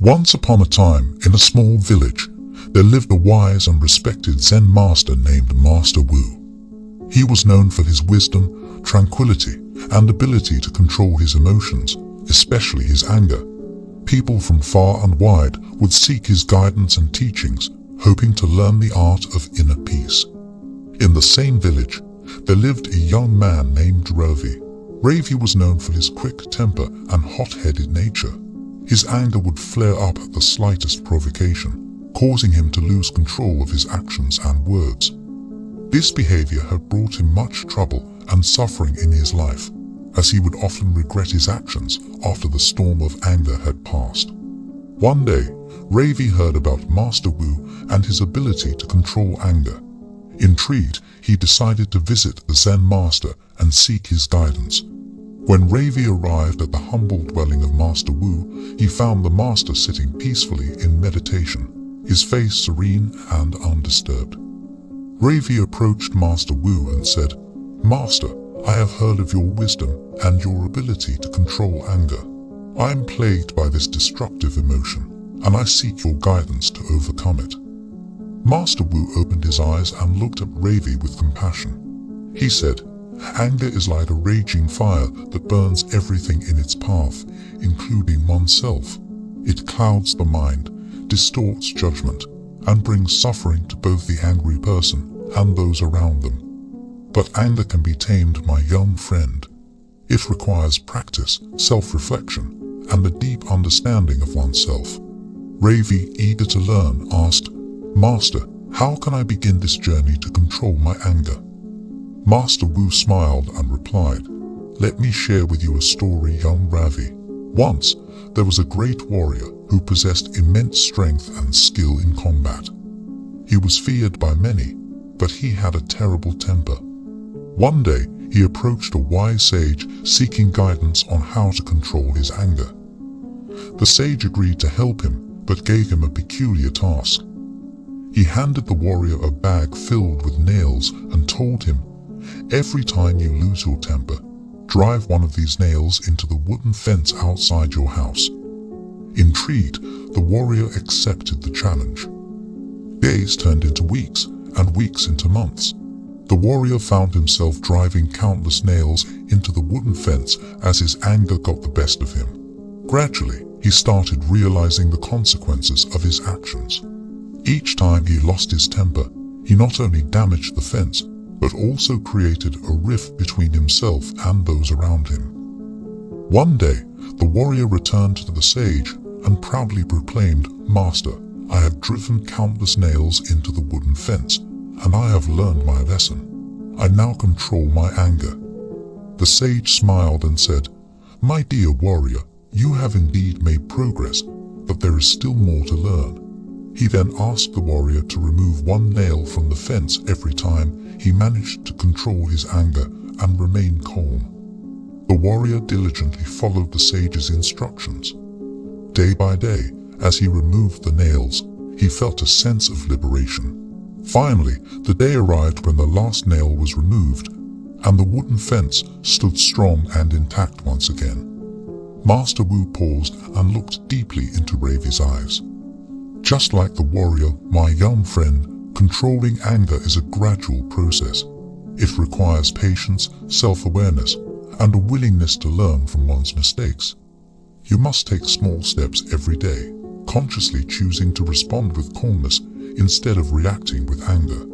Once upon a time, in a small village, there lived a wise and respected Zen master named Master Wu. He was known for his wisdom, tranquility, and ability to control his emotions, especially his anger. People from far and wide would seek his guidance and teachings, hoping to learn the art of inner peace. In the same village, there lived a young man named Ravi. Ravi was known for his quick temper and hot-headed nature. His anger would flare up at the slightest provocation, causing him to lose control of his actions and words. This behavior had brought him much trouble and suffering in his life, as he would often regret his actions after the storm of anger had passed. One day, Ravi heard about Master Wu and his ability to control anger. Intrigued, he decided to visit the Zen master and seek his guidance. When Ravi arrived at the humble dwelling of Master Wu, he found the master sitting peacefully in meditation, his face serene and undisturbed. Ravi approached Master Wu and said, "Master, I have heard of your wisdom and your ability to control anger. I am plagued by this destructive emotion, and I seek your guidance to overcome it." Master Wu opened his eyes and looked at Ravi with compassion. He said, "Anger is like a raging fire that burns everything in its path, including oneself. It clouds the mind, distorts judgment, and brings suffering to both the angry person and those around them. But anger can be tamed, my young friend. It requires practice, self-reflection, and a deep understanding of oneself." Ravi, eager to learn, asked, "Master, how can I begin this journey to control my anger?" Master Wu smiled and replied, "Let me share with you a story, young Ravi. Once, there was a great warrior who possessed immense strength and skill in combat. He was feared by many, but he had a terrible temper. One day, he approached a wise sage seeking guidance on how to control his anger. The sage agreed to help him, but gave him a peculiar task. He handed the warrior a bag filled with nails and told him, "Every time you lose your temper, drive one of these nails into the wooden fence outside your house." Intrigued, the warrior accepted the challenge. Days turned into weeks, and weeks into months. The warrior found himself driving countless nails into the wooden fence as his anger got the best of him. Gradually, he started realizing the consequences of his actions. Each time he lost his temper, he not only damaged the fence, but also created a rift between himself and those around him. One day, the warrior returned to the sage and proudly proclaimed, "Master, I have driven countless nails into the wooden fence, and I have learned my lesson. I now control my anger." The sage smiled and said, "My dear warrior, you have indeed made progress, but there is still more to learn." He then asked the warrior to remove one nail from the fence every time he managed to control his anger and remain calm. The warrior diligently followed the sage's instructions. Day by day, as he removed the nails, he felt a sense of liberation. Finally, the day arrived when the last nail was removed, and the wooden fence stood strong and intact once again. Master Wu paused and looked deeply into Ravi's eyes. "Just like the warrior, my young friend, controlling anger is a gradual process. It requires patience, self-awareness, and a willingness to learn from one's mistakes. You must take small steps every day, consciously choosing to respond with calmness instead of reacting with anger."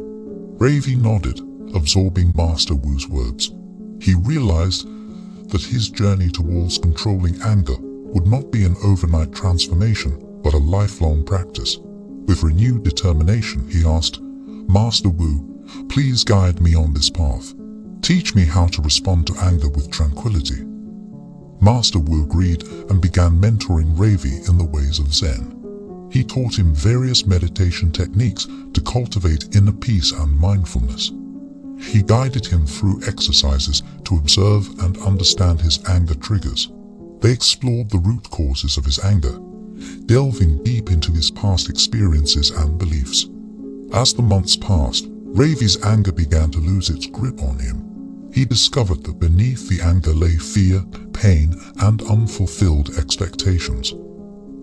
Ravi nodded, absorbing Master Wu's words. He realized that his journey towards controlling anger would not be an overnight transformation, but a lifelong practice. With renewed determination, he asked, "Master Wu, please guide me on this path. Teach me how to respond to anger with tranquility." Master Wu agreed and began mentoring Ravi in the ways of Zen. He taught him various meditation techniques to cultivate inner peace and mindfulness. He guided him through exercises to observe and understand his anger triggers. They explored the root causes of his anger, delving deep into his past experiences and beliefs. As the months passed, Ravi's anger began to lose its grip on him. He discovered that beneath the anger lay fear, pain, and unfulfilled expectations.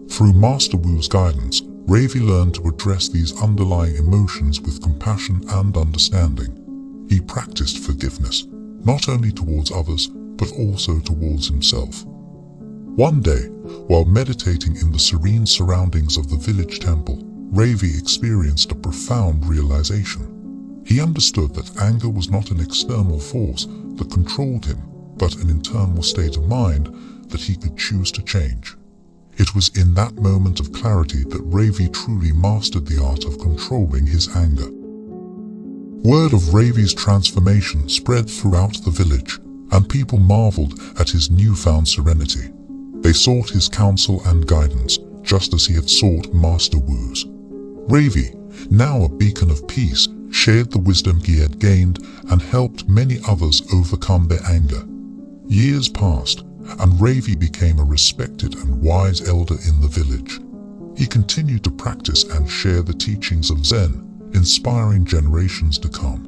Through Master Wu's guidance, Ravi learned to address these underlying emotions with compassion and understanding. He practiced forgiveness, not only towards others, but also towards himself. One day, while meditating in the serene surroundings of the village temple, Ravi experienced a profound realization. He understood that anger was not an external force that controlled him, but an internal state of mind that he could choose to change. It was in that moment of clarity that Ravi truly mastered the art of controlling his anger. Word of Ravi's transformation spread throughout the village, and people marveled at his newfound serenity. They sought his counsel and guidance, just as he had sought Master Wu's. Ravi, now a beacon of peace, shared the wisdom he had gained and helped many others overcome their anger. Years passed, and Ravi became a respected and wise elder in the village. He continued to practice and share the teachings of Zen, inspiring generations to come.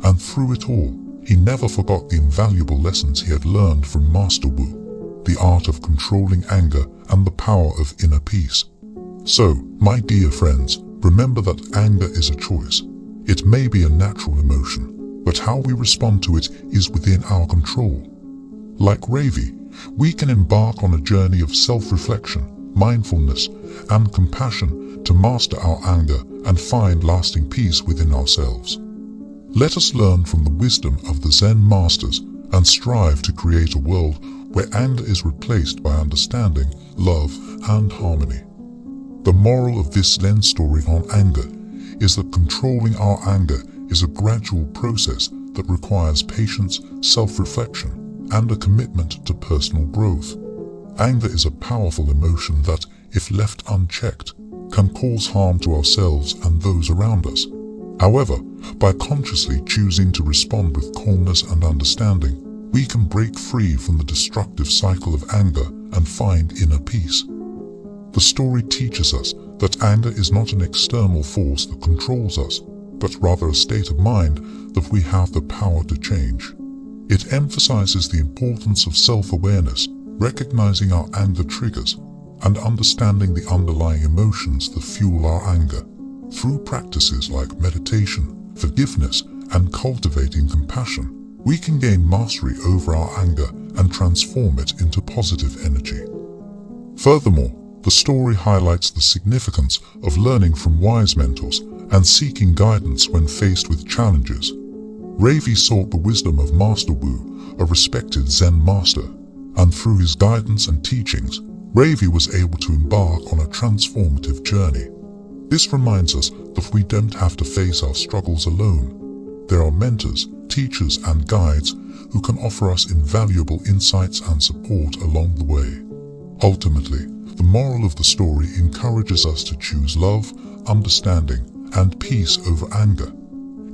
And through it all, he never forgot the invaluable lessons he had learned from Master Wu, the art of controlling anger and the power of inner peace. So, my dear friends, remember that anger is a choice. It may be a natural emotion, but how we respond to it is within our control. Like Ravi, we can embark on a journey of self-reflection, mindfulness, and compassion to master our anger and find lasting peace within ourselves. Let us learn from the wisdom of the Zen masters and strive to create a world where anger is replaced by understanding, love, and harmony. The moral of this Zen story on anger is that controlling our anger is a gradual process that requires patience, self-reflection, and a commitment to personal growth. Anger is a powerful emotion that, if left unchecked, can cause harm to ourselves and those around us. However, by consciously choosing to respond with calmness and understanding, we can break free from the destructive cycle of anger and find inner peace. The story teaches us that anger is not an external force that controls us, but rather a state of mind that we have the power to change. It emphasizes the importance of self-awareness, recognizing our anger triggers, and understanding the underlying emotions that fuel our anger. Through practices like meditation, forgiveness, and cultivating compassion, we can gain mastery over our anger and transform it into positive energy. Furthermore, the story highlights the significance of learning from wise mentors and seeking guidance when faced with challenges. Ravi sought the wisdom of Master Wu, a respected Zen master, and through his guidance and teachings, Ravi was able to embark on a transformative journey. This reminds us that we don't have to face our struggles alone. There are mentors, teachers, and guides who can offer us invaluable insights and support along the way. Ultimately, the moral of the story encourages us to choose love, understanding, and peace over anger.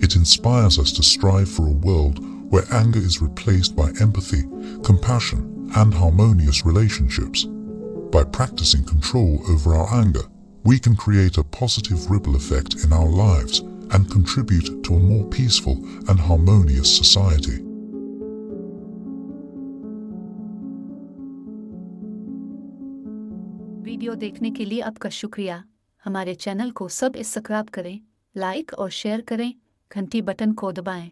It inspires us to strive for a world where anger is replaced by empathy, compassion, and harmonious relationships. By practicing control over our anger, we can create a positive ripple effect in our lives and contribute to a more peaceful and harmonious society. Video देखने के लिए आपका शुक्रिया। हमारे channel को subscribe करें, like और share करें, घंटी बटन को दबाएं।